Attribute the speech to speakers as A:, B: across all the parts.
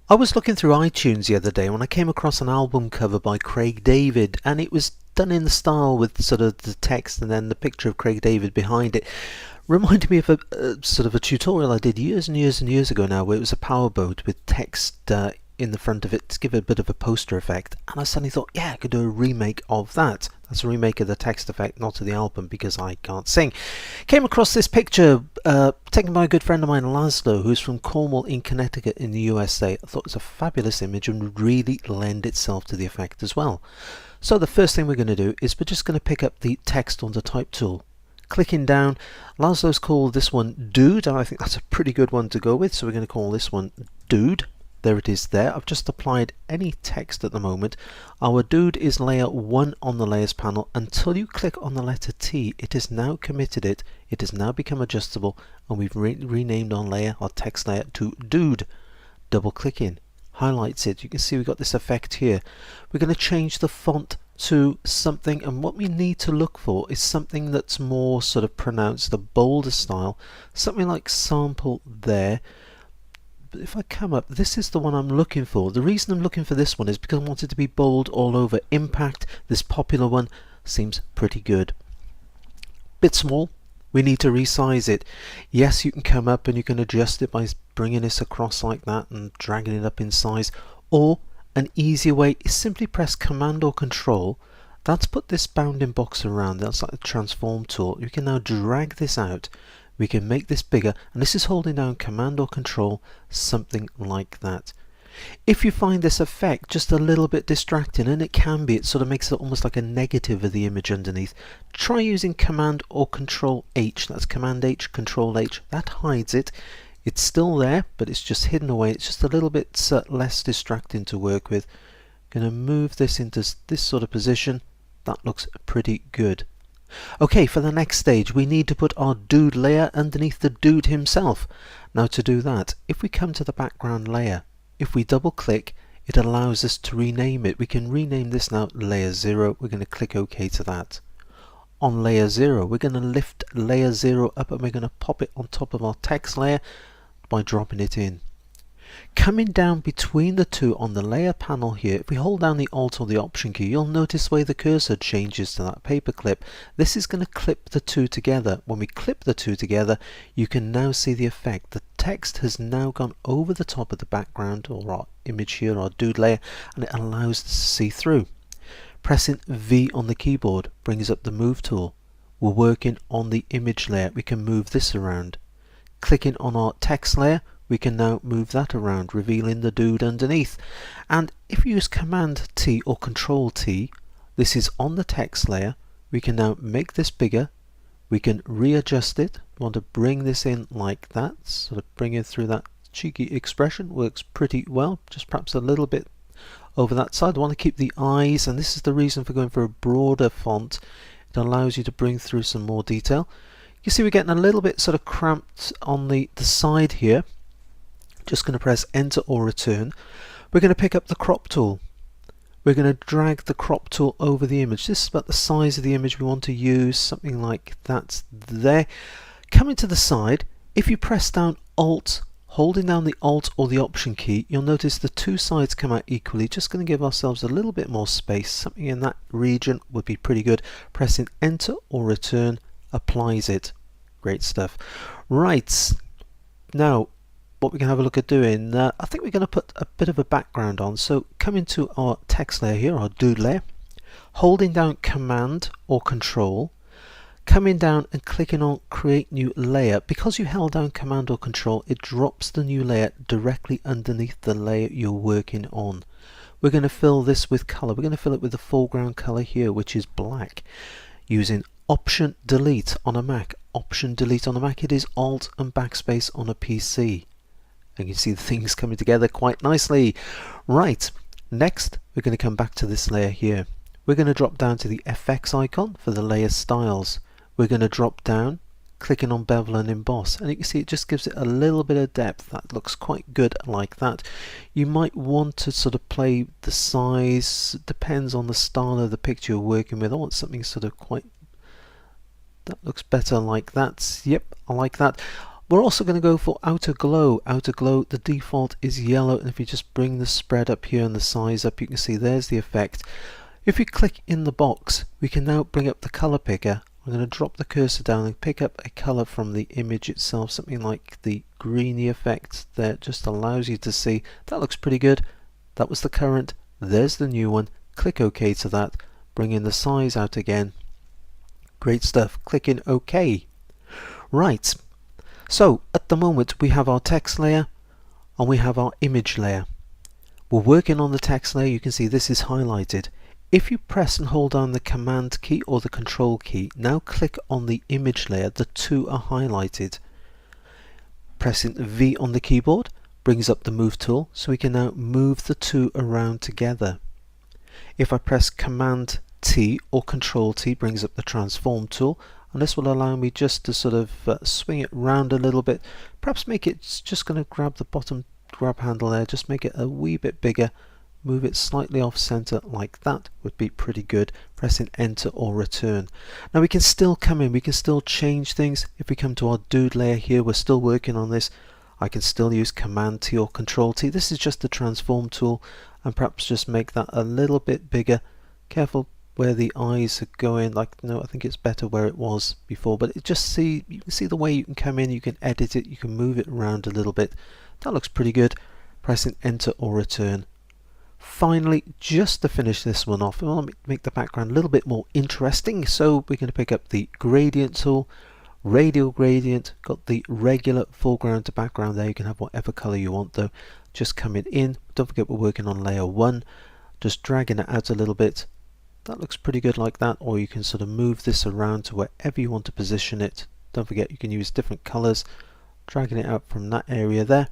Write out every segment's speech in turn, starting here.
A: I was looking through iTunes the other day when I came across an album cover by Craig David, and it was done in the style with sort of the text and then the picture of Craig David behind it. Reminded me of a sort of a tutorial I did years and years and years ago now, where it was a powerboat with text in the front of it to give it a bit of a poster effect, and I suddenly thought, yeah, I could do a remake of that. That's a remake of the text effect, not of the album, because I can't sing. Came across this picture taken by a good friend of mine, Laszlo, who's from Cornwall in Connecticut in the USA. I thought it was a fabulous image and would really lend itself to the effect as well. So the first thing we're going to do is we're just going to pick up the text on the type tool. Clicking down, Laszlo's called this one Dude, and I think that's a pretty good one to go with, so we're going to call this one Dude. There it is there. I've just applied any text at the moment. Our dude is layer 1 on the layers panel. Until you click on the letter T, it has now committed it. It has now become adjustable, and we've renamed our layer, our text layer, to Dude. Double click in, highlights it. You can see we've got this effect here. We're going to change the font to something, and what we need to look for is something that's more sort of pronounced, a bolder style, something like Sample there. If I come up, this is the one I'm looking for. The reason I'm looking for this one is because I want it to be bold all over. Impact, this popular one, seems pretty good. Bit small, we need to resize it. Yes, you can come up and you can adjust it by bringing this across like that and dragging it up in size, or an easier way is simply press Command or Control. That's put this bounding box around. That's like the transform tool. You can now drag this out. We can make this bigger, and this is holding down Command or Control, something like that. If you find this effect just a little bit distracting, and it can be, it sort of makes it almost like a negative of the image underneath, try using Command or Control H. That's Command H, Control H. That hides it. It's still there, but it's just hidden away. It's just a little bit less distracting to work with. Going to move this into this sort of position. That looks pretty good. Okay, for the next stage we need to put our dude layer underneath the dude himself. Now to do that, if we come to the background layer, if we double click, it allows us to rename it. We can rename this now layer 0. We're going to click OK to that. On layer 0, we're going to lift layer 0 up, and we're going to pop it on top of our text layer by dropping it in. Coming down between the two on the layer panel here, if we hold down the Alt or the Option key, you'll notice the way the cursor changes to that paper clip. This is going to clip the two together. When we clip the two together, you can now see the effect. The text has now gone over the top of the background or our image here, our dude layer, and it allows us to see through. Pressing V on the keyboard brings up the Move tool. We're working on the image layer. We can move this around. Clicking on our text layer, we can now move that around, revealing the dude underneath. And if you use Command T or Control T, this is on the text layer. We can now make this bigger. We can readjust it. We want to bring this in like that, sort of bring it through that cheeky expression. Works pretty well, just perhaps a little bit over that side. I want to keep the eyes, and this is the reason for going for a broader font. It allows you to bring through some more detail. You see we're getting a little bit sort of cramped on the side here. Just going to press Enter or Return. We're going to pick up the crop tool. We're going to drag the crop tool over the image. This is about the size of the image we want to use, something like that there. Coming to the side, if you press down Alt, holding down the Alt or the Option key, you'll notice the two sides come out equally. Just going to give ourselves a little bit more space. Something in that region would be pretty good. Pressing Enter or Return applies it. Great stuff. Right, now what we can have a look at doing, I think we're going to put a bit of a background on. So coming to our text layer here, our dude layer, holding down Command or Control, coming down and clicking on Create New Layer. Because you held down Command or Control, it drops the new layer directly underneath the layer you're working on. We're going to fill this with color. We're going to fill it with the foreground color here, which is black, using Option Delete on a Mac. Option Delete on a Mac, it is Alt and Backspace on a PC. And you can see the things coming together quite nicely. Right, next we're going to come back to this layer here. We're going to drop down to the FX icon for the layer styles. We're going to drop down, clicking on Bevel and Emboss, and you can see it just gives it a little bit of depth. That looks quite good like that. You might want to sort of play the size, depends on the style of the picture you're working with. I want something sort of quite, that looks better like that. Yep, I like that. We're also going to go for outer glow. Outer glow, the default is yellow, and if you just bring the spread up here and the size up, you can see there's the effect. If you click in the box, we can now bring up the color picker. I'm going to drop the cursor down and pick up a color from the image itself, something like the greeny effect there. Just allows you to see that looks pretty good. That was the current, there's the new one. Click OK to that, bring in the size out again. Great stuff. Click in OK. Right, so at the moment we have our text layer and we have our image layer. We're working on the text layer. You can see this is highlighted. If you press and hold down the Command key or the Control key, now click on the image layer, the two are highlighted. Pressing V on the keyboard brings up the Move tool, so we can now move the two around together. If I press Command T or Control T, brings up the Transform tool, and this will allow me just to sort of swing it round a little bit. Perhaps make it just going to grab the bottom grab handle there, just make it a wee bit bigger. Move it slightly off center like that would be pretty good. Pressing enter or return. Now we can still come in, we can still change things. If we come to our dude layer here, we're still working on this. I can still use Command T or Control T. This is just the transform tool, and perhaps just make that a little bit bigger. Careful where the eyes are going. Like, no, I think it's better where it was before, but you can see the way you can come in, you can edit it, you can move it around a little bit. That looks pretty good. Pressing enter or return. Finally, just to finish this one off, I want to make the background a little bit more interesting, so we're going to pick up the gradient tool, radial gradient, got the regular foreground to background there. You can have whatever color you want though. Just coming in, don't forget we're working on layer 1, just dragging it out a little bit. That looks pretty good like that, or you can sort of move this around to wherever you want to position it. Don't forget you can use different colors, dragging it out from that area there.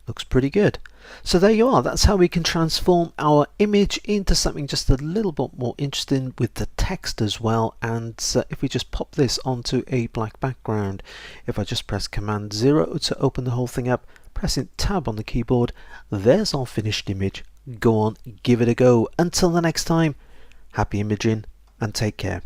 A: Looks pretty good. So there you are. That's how we can transform our image into something just a little bit more interesting with the text as well. And if we just pop this onto a black background, if I just press Command 0 to open the whole thing up, pressing Tab on the keyboard, there's our finished image. Go on, give it a go. Until the next time, happy imaging and take care.